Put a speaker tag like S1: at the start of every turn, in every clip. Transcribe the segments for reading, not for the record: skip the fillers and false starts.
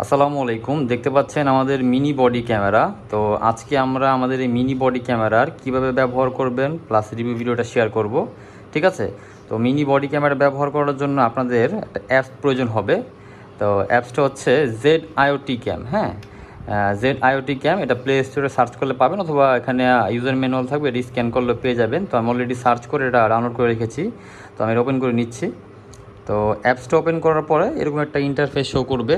S1: আসসালামু আলাইকুম। দেখতে পাচ্ছেন আমাদের মিনি বডি ক্যামেরা। তো আজকে আমরা আমাদের এই মিনি বডি ক্যামেরার কিভাবে ব্যবহার করবেন প্লাস রিভিউ ভিডিওটা শেয়ার করব। ঠিক আছে? তো মিনি বডি ক্যামেরা ব্যবহার করার জন্য আপনাদের একটা অ্যাপস প্রয়োজন হবে। তো অ্যাপসটা হচ্ছে জেড আইওটি ক্যাম। হ্যাঁ, জেড আইওটি ক্যাম, এটা প্লে স্টোরে সার্চ করলে পাবেন, অথবা এখানে ইউজার ম্যানুয়াল থাকবে, এটি স্ক্যান করলে পেয়ে যাবেন। তো আমি অলরেডি সার্চ করে এটা ডাউনলোড করে রেখেছি। তো আমি ওপেন করে নিচ্ছি। তো অ্যাপসটা ওপেন করার পরে এরকম একটা ইন্টারফেস শো করবে।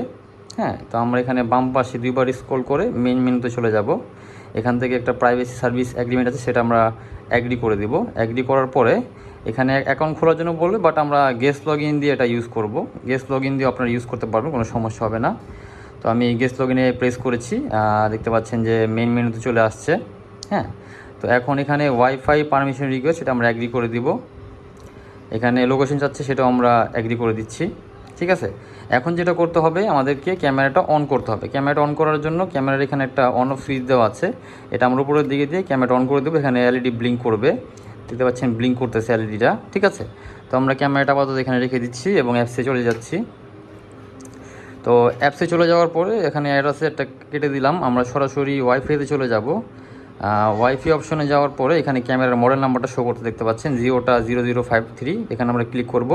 S1: হ্যাঁ, তো আমরা এখানে বাম পাশে দুইবার স্ক্রল করে মেইন মেনুতে চলে যাব। এখান থেকে একটা প্রাইভেসি সার্ভিস অ্যাগ্রিমেন্ট আছে, সেটা আমরা অ্যাগ্রি করে দিব। অ্যাগ্রি করার পরে এখানে অ্যাকাউন্ট খোলার জন্য বলবে, বাট আমরা গেস্ট লগ ইন দিয়ে এটা ইউজ করব। গেস্ট লগ ইন দিয়ে আপনারা ইউজ করতে পারবেন, কোনো সমস্যা হবে না। তো আমি গেস্ট লগ ইনে প্রেস করেছি। দেখতে পাচ্ছেন যে মেইন মেনুতে চলে আসছে। হ্যাঁ, তো এখন এখানে ওয়াইফাই পারমিশন রিকোয়েস্ট, সেটা আমরা অ্যাগ্রি করে দিব। এখানে লোকেশন চাচ্ছে, সেটাও আমরা অ্যাগ্রি করে দিচ্ছি। ঠিক আছে, এখন যেটা করতে হবে, আমাদেরকে ক্যামেরাটা অন করতে হবে। ক্যামেরাটা অন করার জন্য ক্যামেরার এখানে একটা অন অফ সুইচ দেওয়া আছে, এটা আমরা উপরের দিকে দিয়ে ক্যামেরাটা অন করে দেবো। এখানে এলইডি ব্লিঙ্ক করবে, দেখতে পাচ্ছেন ব্লিঙ্ক করতেছে এলইডিটা। ঠিক আছে, তো আমরা ক্যামেরাটা আপাতত এখানে রেখে দিচ্ছি এবং অ্যাপসে চলে যাচ্ছি। তো অ্যাপসে চলে যাওয়ার পরে এখানে অ্যাড্রেসে একটা কেটে দিলাম, আমরা সরাসরি ওয়াইফাইতে চলে যাব। ওয়াইফাই অপশনে যাওয়ার পরে এখানে ক্যামেরার মডেল নাম্বারটা শো করতে দেখতে পাচ্ছেন, জিওটা 0053। এখানে আমরা ক্লিক করব।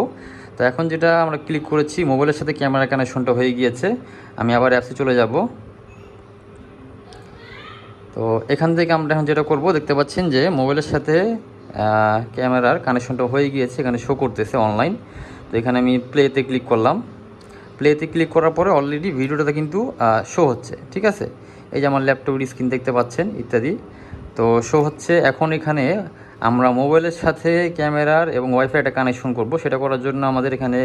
S1: তো এখন যেটা আমরা ক্লিক করেছি, মোবাইলের সাথে ক্যামেরা কানেকশনটা হয়ে গিয়েছে। আমি আবার অ্যাপসে চলে যাব। তো এখান থেকে আমরা এখন যেটা করব, দেখতে পাচ্ছেন যে মোবাইলের সাথে ক্যামেরার কানেকশনটা হয়ে গিয়েছে, এখানে শো করতেছে অনলাইন। তো এখানে আমি প্লেতে ক্লিক করলাম। প্লেতে ক্লিক করার পরে অলরেডি ভিডিওটাতে কিন্তু শো হচ্ছে। ঠিক আছে, এই যে আমার ল্যাপটপের স্ক্রিন দেখতে পাচ্ছেন ইত্যাদি, তো শো হচ্ছে। এখন এখানে আমরা মোবাইলের সাথে ক্যামেরার এবং ওয়াইফাই একটা কানেকশন করব। সেটা করার জন্য আমাদের এখানে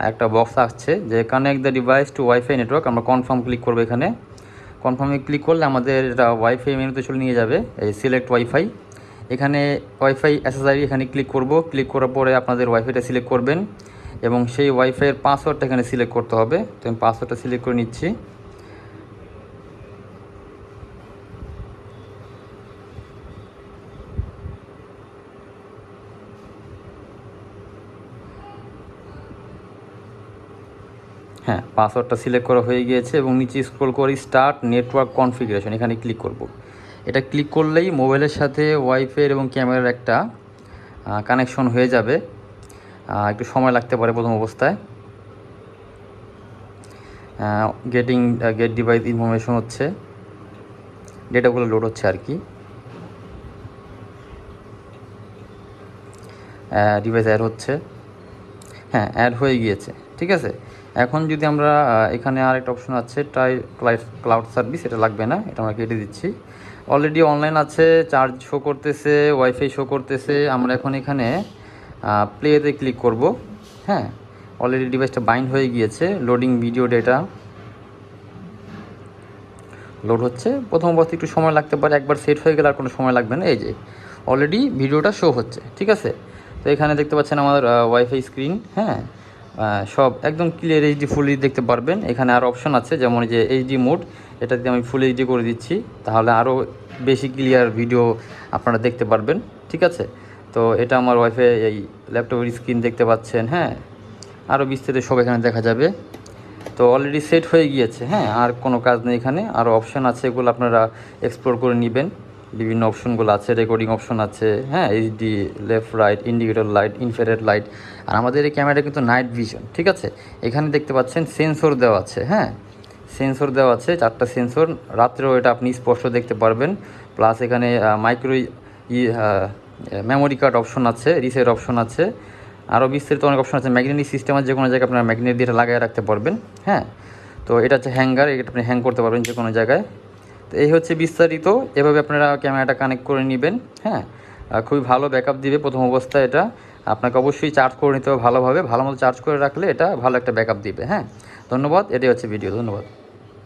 S1: একটা বক্স আসছে যে connect the device to wifi network. আমরা কনফার্ম ক্লিক করবো। এখানে কনফার্মে ক্লিক করলে আমাদের এটা ওয়াইফাই মেনুতে চলে নিয়ে যাবে, এই সিলেক্ট ওয়াইফাই। এখানে ওয়াইফাই অ্যাক্সেসরি এখানে ক্লিক করব। ক্লিক করার পরে আপনাদের ওয়াইফাইটা সিলেক্ট করবেন এবং সেই ওয়াইফাইয়ের পাসওয়ার্ডটা এখানে সিলেক্ট করতে হবে। তো আমি পাসওয়ার্ডটা সিলেক্ট করে নিচ্ছি। হ্যাঁ, পাসওয়ার্ডটা সিলেক্ট করা হয়ে গিয়েছে এবং নিচে স্ক্রল করে স্টার্ট নেটওয়ার্ক কনফিগারেশন এখানে ক্লিক করব। এটা ক্লিক করলেই মোবাইলের সাথে ওয়াইফাই এবং ক্যামেরার একটা কানেকশন হয়ে যাবে। একটু সময় লাগতে পারে প্রথম অবস্থায়। গেট ডিভাইস ইনফরমেশন হচ্ছে, ডেটাগুলো লোড হচ্ছে আর কি। ডিভাইস অ্যাড হচ্ছে। হ্যাঁ, অ্যাড হয়ে গিয়েছে। ঠিক আছে, এখন যদি আমরা এখানে আরেকটা অপশন আছে ট্রাই ক্লাউড সার্ভিস, এটা লাগবে না, এটা আমরা কেটে দিচ্ছি। অলরেডি অনলাইন আছে, চার্জ শো করতেছে, ওয়াইফাই শো করতেছে। আমরা এখন এখানে প্লেতে ক্লিক করব। হ্যাঁ, অলরেডি ডিভাইসটা বাইন্ড হয়ে গিয়েছে। লোডিং ভিডিও ডেটা লোড হচ্ছে। প্রথম অবস্থায় একটু সময় লাগতে পারে, একবার সেট হয়ে গেলে আর কোনো সময় লাগবে না। এই যে অলরেডি ভিডিওটা শো হচ্ছে। ঠিক আছে, তো এখানে দেখতে পাচ্ছেন আমার ওয়াইফাই স্ক্রিন। হ্যাঁ, সব একদম ক্লিয়ার এইচডি ফুল এইচডি দেখতে পারবেন। এখানে আরও অপশন আছে, যেমন যে এইচডি মোড, এটাতে আমি ফুল এইচডি করে দিচ্ছি, তাহলে আরও বেশি ক্লিয়ার ভিডিও আপনারা দেখতে পারবেন। ঠিক আছে, তো এটা আমার ওয়াইফাই এই ল্যাপটপের স্ক্রিন দেখতে পাচ্ছেন। হ্যাঁ, আরও বিস্তারিত সব এখানে দেখা যাবে। তো অলরেডি সেট হয়ে গিয়েছে। হ্যাঁ, আর কোনো কাজ নেই এখানে, আরও অপশান আছে, এগুলো আপনারা এক্সপ্লোর করে নেবেন। বিভিন্ন অপশনগুলো আছে, রেকর্ডিং অপশন আছে। হ্যাঁ, HD, left right, indicator light, infrared light. আর আমাদের এই ক্যামেরাটা কিন্তু নাইট ভিশন। ঠিক আছে, এখানে দেখতে পাচ্ছেন সেন্সর দেওয়া আছে। হ্যাঁ, সেন্সর দেওয়া আছে, 4টা সেন্সর। রাত্রেও এটা আপনি স্পষ্ট দেখতে পারবেন। প্লাস এখানে মাইক্রো মেমোরি কার্ড অপশন আছে, রিসেট অপশন আছে, আরও বিস্তারিত অনেক অপশন আছে। ম্যাগনেটিক সিস্টেম আছে, যে কোনো জায়গায় আপনারা ম্যাগনেট দিয়ে লাগিয়ে রাখতে পারবেন। হ্যাঁ, তো এটা হচ্ছে হ্যাঙ্গার, এটা আপনি হ্যাং করতে পারবেন যে কোনো জায়গায়। তো এই হচ্ছে বিস্তারিত, এভাবে আপনারা ক্যামেরাটা কানেক্ট করে নেবেন। হ্যাঁ, খুবই ভালো ব্যাকআপ দিবে প্রথম অবস্থায়। এটা আপনাকে অবশ্যই চার্জ করে নিতে হবে ভালোভাবে, ভালো মতো চার্জ করে রাখলে এটা ভালো একটা ব্যাকআপ দিবে। হ্যাঁ, ধন্যবাদ। এটাই হচ্ছে ভিডিও। ধন্যবাদ।